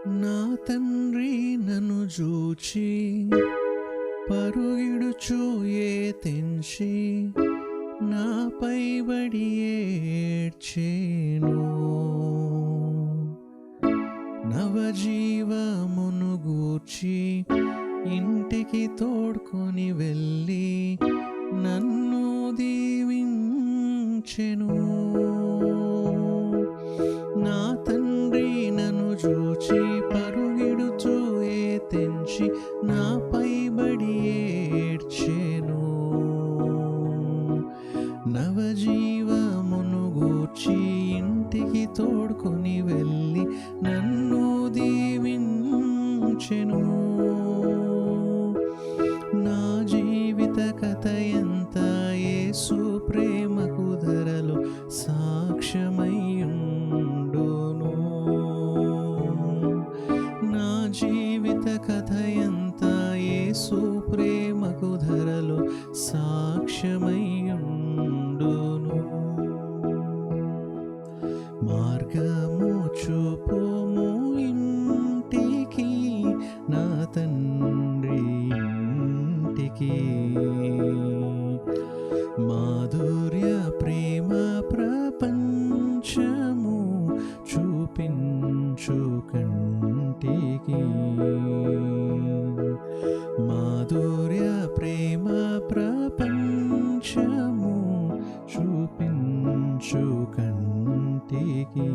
నా తండ్రి నన్ను చూచి పరుగిడుచు తెంచి నాపై బడి ఏడ్చేను. నవజీవమును గూర్చి ఇంటికి తోడ్కొని వెళ్ళి నన్ను దీవించెను. నా తండ్రి నన్ను చూచి పరుగిడుచు తెంచి నాపై బడి ఏడ్చెను. నవజీవమును గూర్చి ఇంటికి తోడ్కొని వెళ్ళి నన్ను దీవించెను. నా జీవిత కథ ఎంత యేసు ప్రేమకు ధరలో సాక్ష్యమయ్యుండును. నా జీవిత కథ ఎంత యేసు ప్రేమకు ధరలో సాక్ష్యమయ్యుండును. మార్గము చూపుము ఇంటికి, నా తండ్రి ఇంటికి. మాధుర్య ప్రేమ ప్రపంచము చూపించు కంటికి. మాధుర్య ప్రేమ ప్రపంచము చూపించు కంటికి.